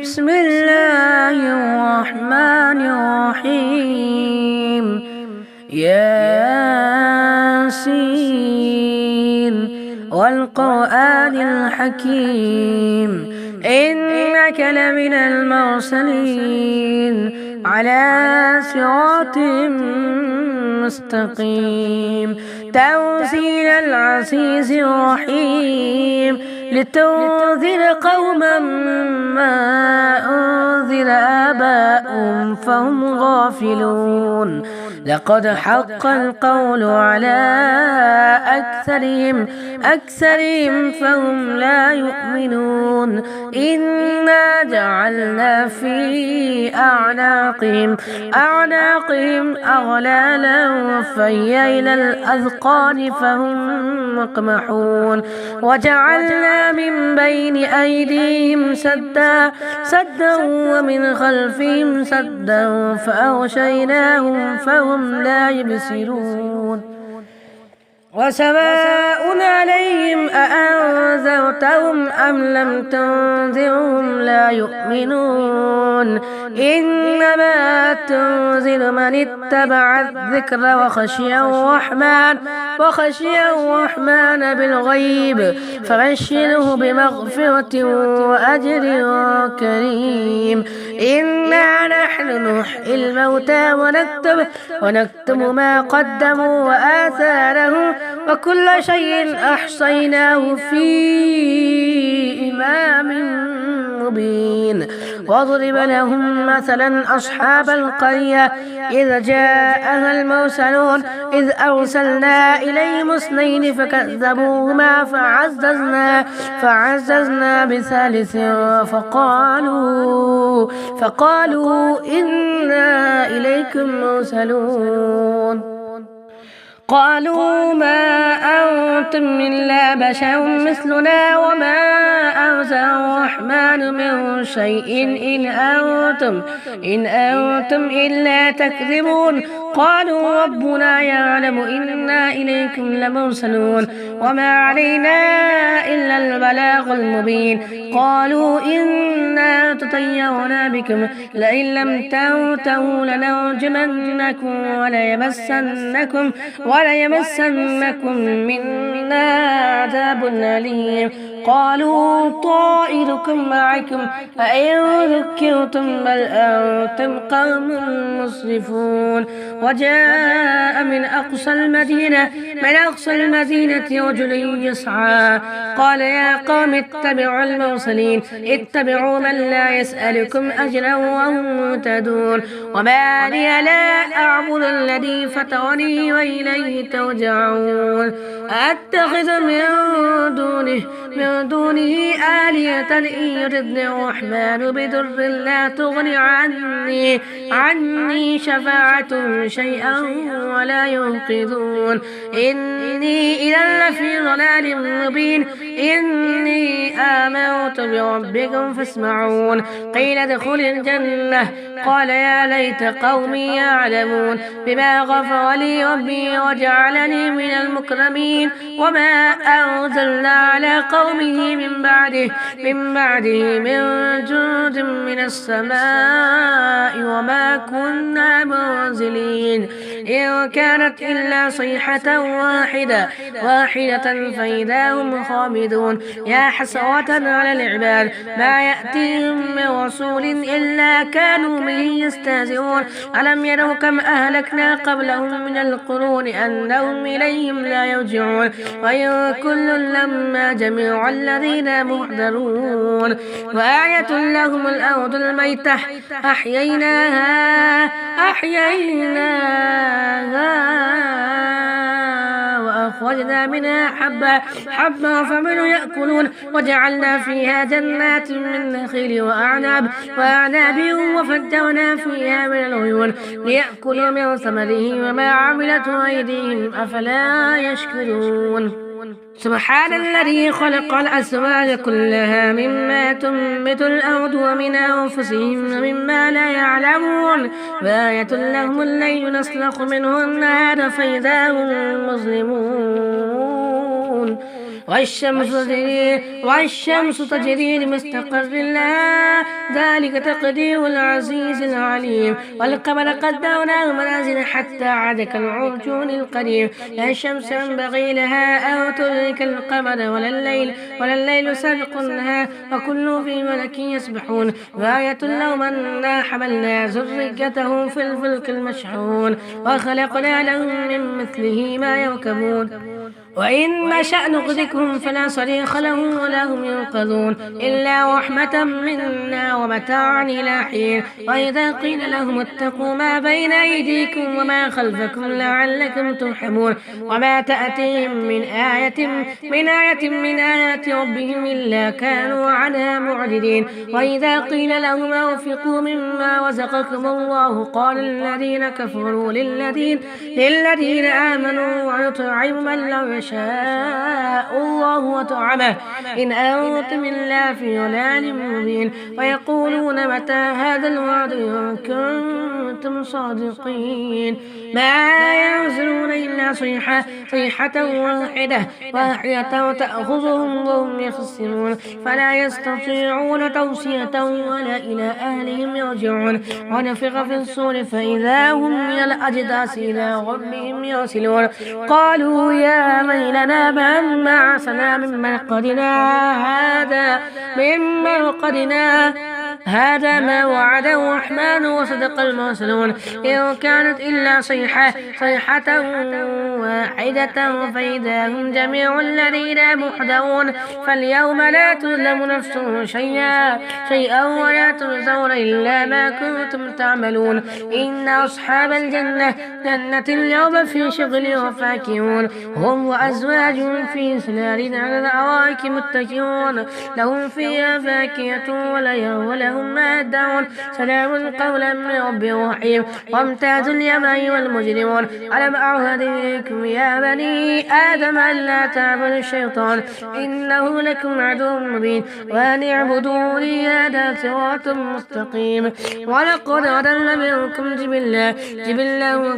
بسم الله الرحمن الرحيم. ياسين والقرآن الحكيم إنك لمن المرسلين على صراط مستقيم تنزيل العزيز الرحيم لتنذر قوما ما أنذر آباؤهم فهم غافلون. لقد حق القول على أكثرهم فهم لا يؤمنون. إنا جعلنا في أعناقهم أغلالا فهي إلى الأذقان فهم مقمحون. وجعلنا من بين أيديهم سدا ومن خلفهم سدا فأغشيناهم فهم لا يبصرون. وسواء عليهم أأنذرتهم أم لم تنذرهم لا يؤمنون. إنما تنذر من اتبع الذكر وخشي الرحمن بالغيب فبشره بمغفرة وأجر كريم. إنا نحن نحيي الموتى ونكتب ما قدموا وآثارهم وكل شيء أحصيناه في إمام مبين. واضرب لهم مثلا أصحاب القرية إذ جاءها المرسلون إذ أرسلنا إليهم 2 فكذبوهما فعززنا بثالث فقالوا إنا إليكم مرسلون. قالوا ما أنتم إلا بشر مثلنا وما أنزل الرحمن من شيء إن أنتم إلا تكذبون. قالوا ربنا يعلم إنا إليكم لمرسلون وما علينا إلا البلاغ المبين. قالوا إنا تطيرنا بكم لئن لم تنتهوا لنرجمنكم وليمسنكم منا عذاب أليم. قالوا طائركم معكم أئن ذكرتم بل أنتم قوم مسرفون. وجاء من أقصى المدينة رجل يسعى قال يا قوم اتبعوا المرسلين اتبعوا من لا يسألكم أجرا وهم مهتدون. وما لي لا أعبد الذي فطرني وإليه ترجعون. أتخذ من دونه آلهة إن يردني الرحمن بضر لا تغني عني شفاعتهم شيئا ولا ينقذون. إني إذا لفي ضلال مبين. إني آمنت بربكم فاسمعون. قيل ادخل الجنة قال يا ليت قومي يعلمون بما غفر لي ربي وجعلني من المكرمين. وما أنزلنا على قومه من بعده من جند من السماء وما كنا منزلين. إن كانت إلا صيحة واحدة فإذا هم خامدون. يا حسرة على العباد ما يأتيهم من رسول إلا كانوا به يستهزئون. ألم يروا كم أهلكنا قبلهم من القرون أنهم إليهم لا يرجعون. وإن كل لما جميع الذين محضرون. وآية لهم الأرض الميتة أحييناها وأخرجنا منها حبا فمنه يأكلون. وجعلنا فيها جنات من نخيل وأعناب وفجرنا فيها من العيون ليأكلوا من ثمره وما عملته أيديهم أفلا يشكرون. سبحان الذي خلق الأزواج كلها مما تنبت الأرض ومن أنفسهم ومما لا يعلمون. وآية لهم الليل نسلخ منه النهار فإذا هم مظلمون. والشمس تجري لمستقر لها ذلك تقدير العزيز العليم. والقمر قدرناه منازل حتى عاد كالعرجون القديم. لا الشمس ينبغي لها أن تدرك القمر ولا الليل سابق لها وكل في ملك يسبحون. وآية لهم أنا حملنا ذريتهم في الفلك المشحون وخلقنا لهم من مثله ما يركبون وإن نشأ نغرقهم فلا صريخ لهم ولا هم ينقذون إلا رحمة منا ومتاعا إلى حين. وإذا قيل لهم اتقوا ما بين أيديكم وما خلفكم لعلكم ترحمون وما تأتيهم من آية من آيات ربهم إلا كانوا عنها معرضين. وإذا قيل لهم أنفقوا مما رزقكم الله قال الذين كفروا للذين آمنوا ونطعم من لو يشاء الله وطعمه إن أنتم إلا في ضلال مبين. ويقولون متى هذا الوعد إن كنتم صادقين ما ينزلون إلا صيحة واحدة تأخذهم وهم يخصمون فلا يستطيعون توصية ولا إلى أهلهم يرجعون. ونفخ في الصور فإذا هم من الأجداث إلى ربهم يرسلون قالوا يا ويلنا من بعثنا من مرقدنا هذا ما وعد الرحمن وصدق المرسلون إن كانت إلا صيحة واحدة فإذا هم جميع الذين محضرون. فاليوم لا تظلم نفس شيئا ولا تجزون إلا ما كنتم تعملون. إن أصحاب الجنة اليوم في شغل وفاكهون هم وأزواجهم في سلال على الأرائك متكئون لهم فيها فاكهة ولهم ما يدعون سلام قولا من رب رحيم. وامتازوا اليوم أيها المجرمون ألم أعهد إليكم يا بني آدم ألا تعبدوا الشيطان إنه لكم عدو مبين وأن اعبدوني هذا صراط مستقيم. ولقد أضل منكم جبلا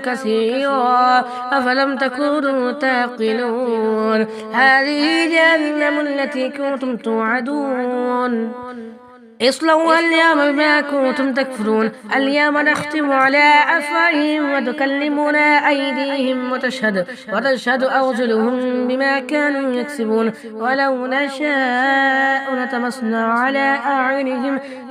كثيرا أفلم تكونوا تعقلون. هذه جهنم التي كنتم توعدون اصلوا اليوم بما كنتم تكفرون. اليوم نختم على أفواههم وتكلمنا أيديهم وتشهد أرجلهم بما كانوا يكسبون. ولو نشاء لطمسنا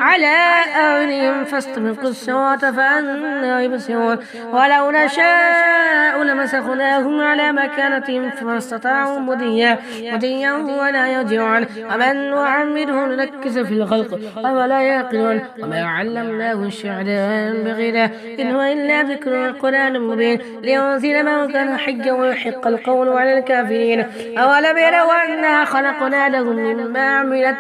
على أعينهم فاستبقوا الصراط فأنى يبصرون. ولو نشاء لمسخناهم على مكانتهم فما استطاعوا مضيا ولا يرجعون. ومن نعمره نركز في الخلق أولا يعقلون. وما علمناه الشعر بغيره إن هو إلا ذكر قرآن مبين لينذر من كان حيا ويحق القول على الكافرين. أولم يروا أنا خلقنا لهم مما عملت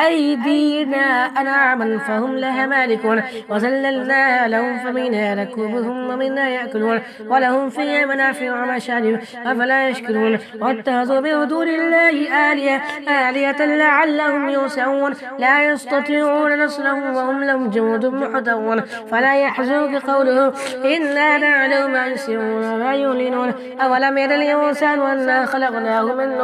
أيدينا أنعاما فهم لها مالكون وذللناها لهم فمنها ركوبهم ومنها يأكلون ولهم فيها منافع ومشارب أفلا يشكرون. واتخذوا من دون الله آلهة لعلهم يوسعون لا يستطيعون نصرهم وهم لهم جنود محضرون. فلا يحزنك قوله إنا نعلم ما يسرون وما يعلنون. أولم ير الإنسان أنا خلقناه من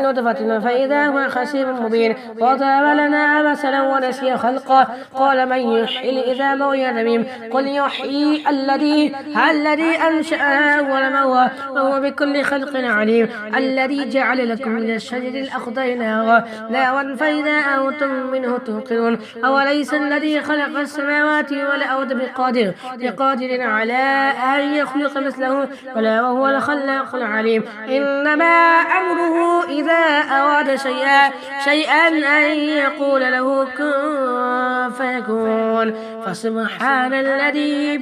نطفة فإذا هو خصيم مبين. وضرب لنا مثلا ونسي خلقه قال من يحيي العظام وهي رميم قل يحيي الذي أنشأها أول مرة وهو بكل خلق عليم. الذي جعل لكم من الشجر الأخضر نارا فإذا أنتم منه توقدون. أوليس الذي خلق السماوات والأرض بقادر على أن يخلق مثله ولا وهو الخلاق العليم. إنما أمره إذا أراد شيئا أن يقول له كن فيكون. فسبحان الذي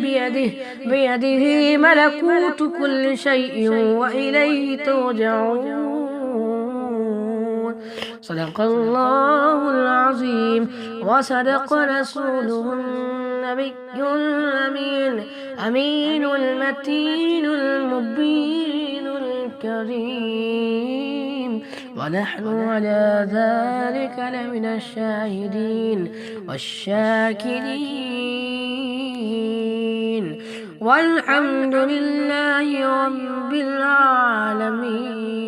بيده ملكوت كل شيء وإليه ترجعون. صدق الله العظيم وصدق رسوله النبي الأمين المتين المبين الكريم. ونحن على ذلك لمن الشاهدين والشاكرين والحمد لله رب العالمين.